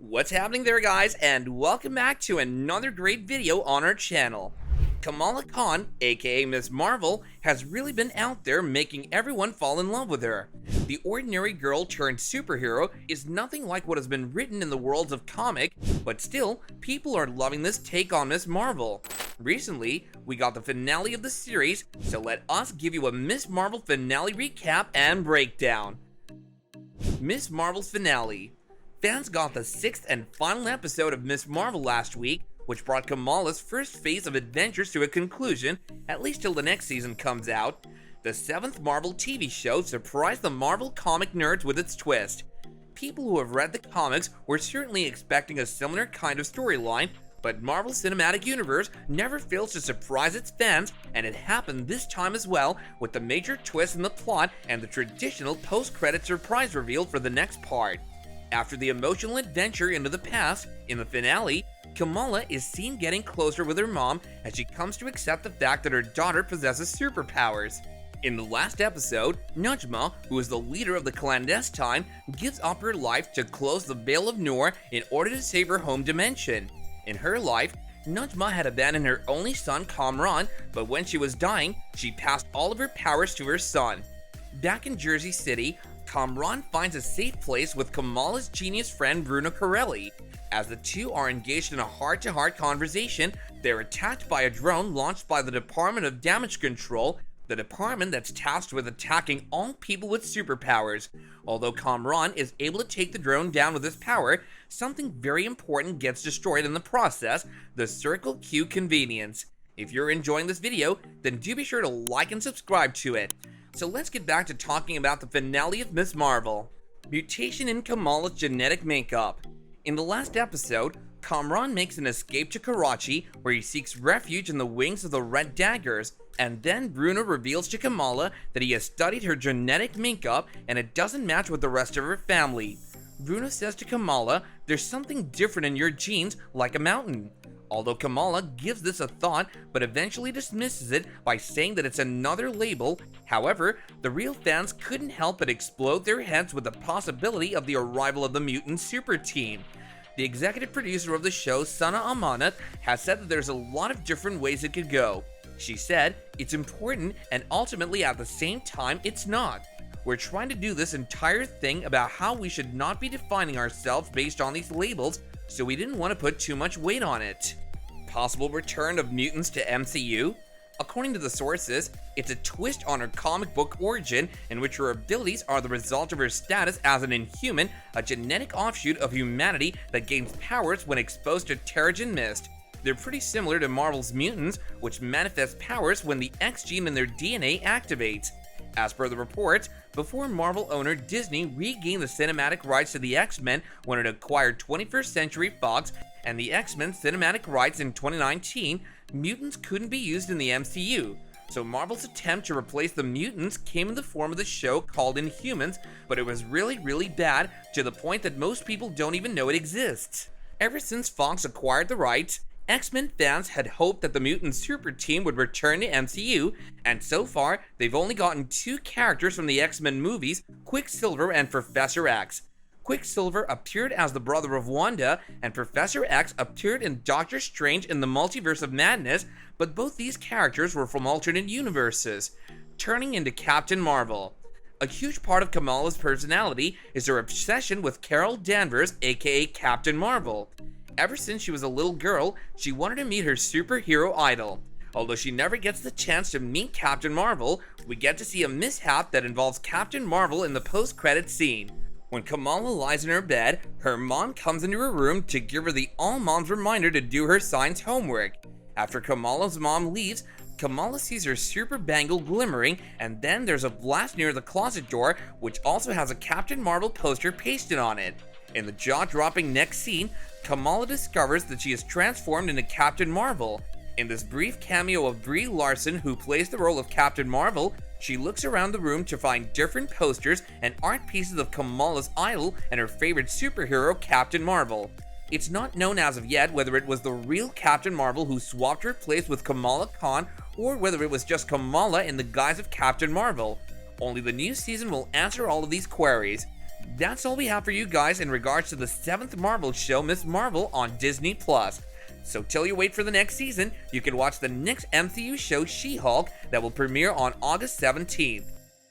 What's happening there, guys, and welcome back to another great video on our channel. Kamala Khan, aka Miss Marvel, has really been out there making everyone fall in love with her. The ordinary girl turned superhero is nothing like what has been written in the worlds of comic, but still, people are loving this take on Miss Marvel. Recently, we got the finale of the series, so let us give you a Miss Marvel finale recap and breakdown. Miss Marvel's finale. Fans got the 6th and final episode of Miss Marvel last week, which brought Kamala's first phase of adventures to a conclusion, at least till the next season comes out. The 7th Marvel TV show surprised the Marvel comic nerds with its twist. People who have read the comics were certainly expecting a similar kind of storyline, but Marvel Cinematic Universe never fails to surprise its fans, and it happened this time as well, with the major twist in the plot and the traditional post-credit surprise reveal for the next part. After the emotional adventure into the past, in the finale, Kamala is seen getting closer with her mom as she comes to accept the fact that her daughter possesses superpowers. In the last episode, Najma, who is the leader of the clandestine, gives up her life to close the Veil of Noor in order to save her home dimension. In her life, Najma had abandoned her only son Kamran, but when she was dying, she passed all of her powers to her son. Back in Jersey City, Kamran finds a safe place with Kamala's genius friend Bruno Corelli. As the two are engaged in a heart-to-heart conversation, they're attacked by a drone launched by the Department of Damage Control, the department that's tasked with attacking all people with superpowers. Although Kamran is able to take the drone down with his power, something very important gets destroyed in the process, the Circle Q convenience. If you're enjoying this video, then do be sure to like and subscribe to it. So let's get back to talking about the finale of Miss Marvel. Mutation in Kamala's genetic makeup. In the last episode, Kamran makes an escape to Karachi, where he seeks refuge in the wings of the Red Daggers, and then Bruno reveals to Kamala that he has studied her genetic makeup and it doesn't match with the rest of her family. Bruno says to Kamala, "There's something different in your genes, like a mountain." Although Kamala gives this a thought, but eventually dismisses it by saying that it's another label. However, the real fans couldn't help but explode their heads with the possibility of the arrival of the mutant super team. The executive producer of the show, Sana Amanat, has said that there's a lot of different ways it could go. She said, "It's important, and ultimately at the same time, it's not. We're trying to do this entire thing about how we should not be defining ourselves based on these labels, so we didn't want to put too much weight on it." Possible return of mutants to MCU? According to the sources, it's a twist on her comic book origin, in which her abilities are the result of her status as an Inhuman, a genetic offshoot of humanity that gains powers when exposed to Terrigen Mist. They're pretty similar to Marvel's mutants, which manifest powers when the X gene in their DNA activates. As per the reports, before Marvel owner Disney regained the cinematic rights to the X-Men when it acquired 21st Century Fox and the X-Men cinematic rights in 2019, mutants couldn't be used in the MCU. So Marvel's attempt to replace the mutants came in the form of the show called Inhumans, but it was really bad, to the point that most people don't even know it exists. Ever since Fox acquired the rights, X-Men fans had hoped that the mutant super team would return to MCU, and so far, they've only gotten 2 characters from the X-Men movies, Quicksilver and Professor X. Quicksilver appeared as the brother of Wanda, and Professor X appeared in Doctor Strange in the Multiverse of Madness, but both these characters were from alternate universes. Turning into Captain Marvel. A huge part of Kamala's personality is her obsession with Carol Danvers, aka Captain Marvel. Ever since she was a little girl, she wanted to meet her superhero idol. Although she never gets the chance to meet Captain Marvel, we get to see a mishap that involves Captain Marvel in the post-credits scene. When Kamala lies in her bed, her mom comes into her room to give her the all-mom's reminder to do her science homework. After Kamala's mom leaves, Kamala sees her super bangle glimmering, and then there's a blast near the closet door, which also has a Captain Marvel poster pasted on it. In the jaw-dropping next scene, Kamala discovers that she is transformed into Captain Marvel. In this brief cameo of Brie Larson, who plays the role of Captain Marvel, she looks around the room to find different posters and art pieces of Kamala's idol and her favorite superhero, Captain Marvel. It's not known as of yet whether it was the real Captain Marvel who swapped her place with Kamala Khan, or whether it was just Kamala in the guise of Captain Marvel. Only the new season will answer all of these queries. That's all we have for you guys in regards to the 7th Marvel show, Ms. Marvel, on Disney+. So till you wait for the next season, you can watch the next MCU show, She-Hulk, that will premiere on August 17th.